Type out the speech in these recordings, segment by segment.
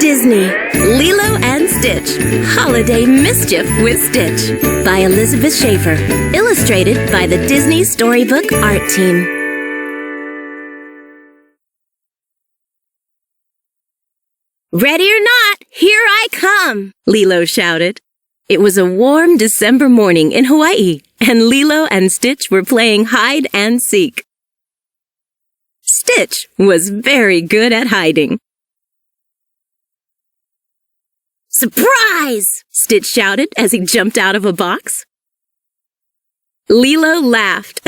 Disney, Lilo and Stitch, Holiday Mischief with Stitch by Elizabeth Schaefer, illustrated by the Disney Storybook Art Team. "Ready or not, here I come!" Lilo shouted. It was a warm December morning in Hawaii, and Lilo and Stitch were playing hide and seek. Stitch was very good at hiding. "Surprise!" Stitch shouted as he jumped out of a box. Lilo laughed.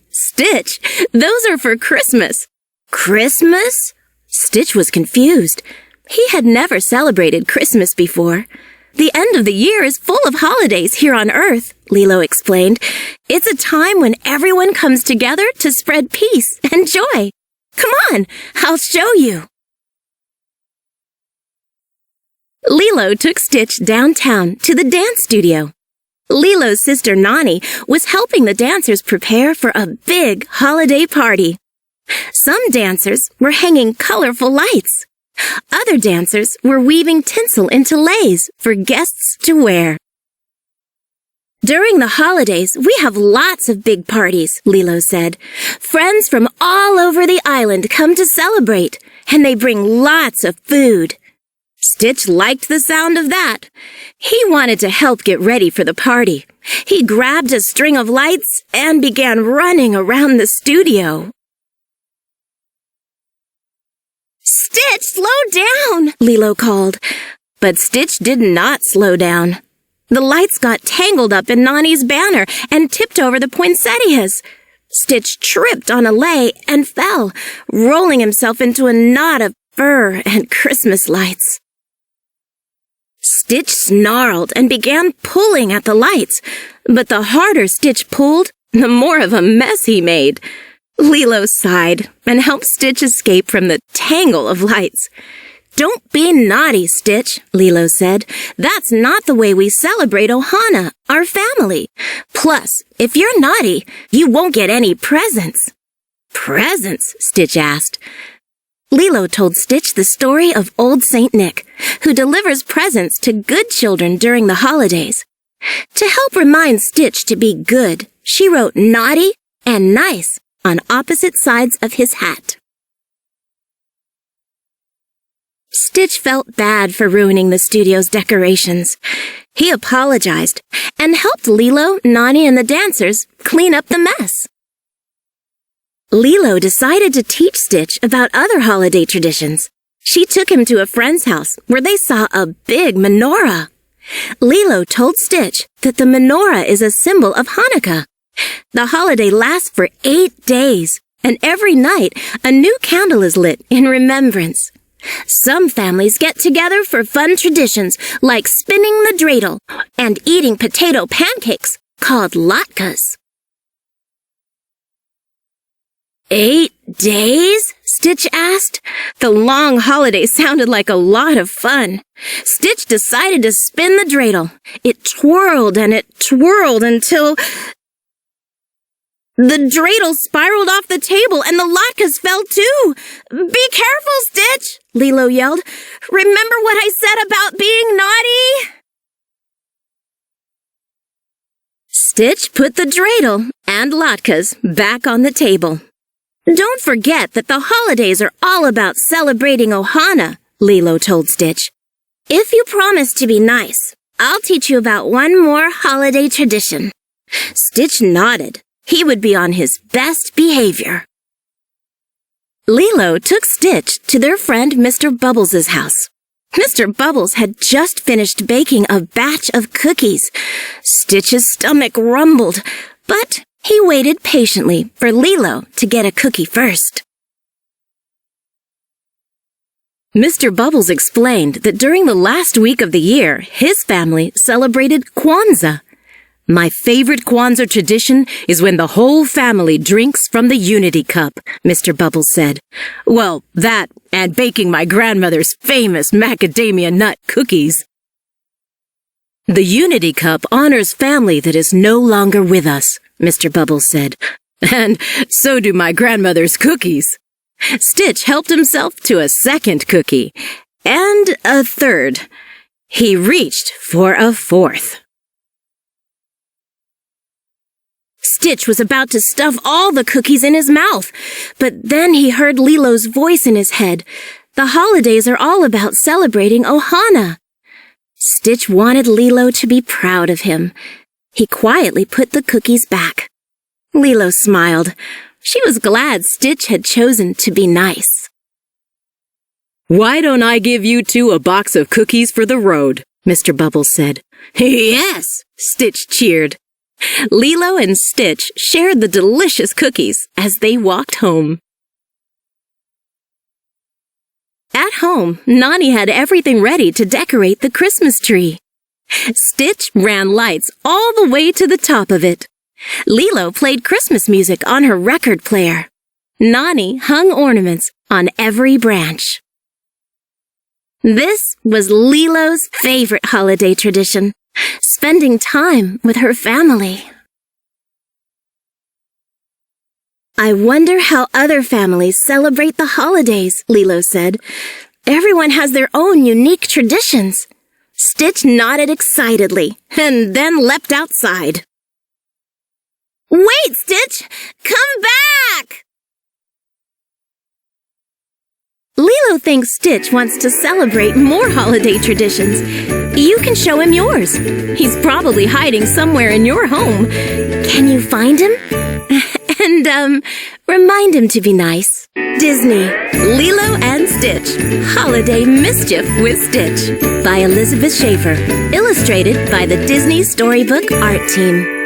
"Stitch, those are for Christmas." "Christmas?" Stitch was confused. He had never celebrated Christmas before. "The end of the year is full of holidays here on Earth," Lilo explained. "It's a time when everyone comes together to spread peace and joy. Come on, I'll show you." Lilo took Stitch downtown to the dance studio. Lilo's sister Nani was helping the dancers prepare for a big holiday party. Some dancers were hanging colorful lights. Other dancers were weaving tinsel into leis for guests to wear. "During the holidays, we have lots of big parties," Lilo said. "Friends from all over the island come to celebrate, and they bring lots of food." Stitch liked the sound of that. He wanted to help get ready for the party. He grabbed a string of lights and began running around the studio. "Stitch, slow down!" Lilo called. But Stitch did not slow down. The lights got tangled up in Nani's banner and tipped over the poinsettias. Stitch tripped on a lei and fell, rolling himself into a knot of fur and Christmas lights. Stitch snarled and began pulling at the lights, but the harder Stitch pulled, the more of a mess he made. Lilo sighed and helped Stitch escape from the tangle of lights. "Don't be naughty, Stitch," Lilo said. "That's not the way we celebrate Ohana, our family. Plus, if you're naughty, you won't get any presents." "Presents?" Stitch asked. Lilo told Stitch the story of old Saint Nick, who delivers presents to good children during the holidays. To help remind Stitch to be good, she wrote naughty and nice on opposite sides of his hat. Stitch felt bad for ruining the studio's decorations. He apologized and helped Lilo, Nani, and the dancers clean up the mess. Lilo decided to teach Stitch about other holiday traditions. She took him to a friend's house where they saw a big menorah. Lilo told Stitch that the menorah is a symbol of Hanukkah. The holiday lasts for 8 days, and every night a new candle is lit in remembrance. Some families get together for fun traditions like spinning the dreidel and eating potato pancakes called latkes. 8 days? Stitch asked. The long holiday sounded like a lot of fun. Stitch decided to spin the dreidel. It twirled and it twirled until the dreidel spiraled off the table and the latkes fell too. "Be careful, Stitch!" Lilo yelled. "Remember what I said about being naughty?" Stitch put the dreidel and latkes back on the table. "Don't forget that the holidays are all about celebrating Ohana," Lilo told Stitch. "If you promise to be nice, I'll teach you about one more holiday tradition." Stitch nodded. He would be on his best behavior. Lilo took Stitch to their friend Mr. Bubbles' house. Mr. Bubbles had just finished baking a batch of cookies. Stitch's stomach rumbled, but he waited patiently for Lilo to get a cookie first. Mr. Bubbles explained that during the last week of the year, his family celebrated Kwanzaa. "My favorite Kwanzaa tradition is when the whole family drinks from the Unity Cup," Mr. Bubbles said. "Well, that and baking my grandmother's famous macadamia nut cookies." "The Unity Cup honors family that is no longer with us," Mr. Bubbles said. "And so do my grandmother's cookies." Stitch helped himself to a second cookie, and a third. He reached for a fourth. Stitch was about to stuff all the cookies in his mouth, but then he heard Lilo's voice in his head. The holidays are all about celebrating Ohana. Stitch wanted Lilo to be proud of him. He quietly put the cookies back. Lilo smiled. She was glad Stitch had chosen to be nice. "Why don't I give you two a box of cookies for the road?" Mr. Bubbles said. Yes, Stitch cheered. Lilo and Stitch shared the delicious cookies as they walked home. At home, Nani had everything ready to decorate the Christmas tree. Stitch ran lights all the way to the top of it. Lilo played Christmas music on her record player. Nani hung ornaments on every branch. This was Lilo's favorite holiday tradition, spending time with her family. I wonder how other families celebrate the holidays, Lilo said. Everyone has their own unique traditions. Stitch nodded excitedly and then leapt outside. Wait, Stitch! Come back! Lilo thinks Stitch wants to celebrate more holiday traditions. You can show him yours. He's probably hiding somewhere in your home. Can you find him? And, remind him to be nice. Disney, Lilo and Stitch, Holiday Mischief with Stitch by Elizabeth Schaefer. Illustrated by the Disney Storybook Art Team.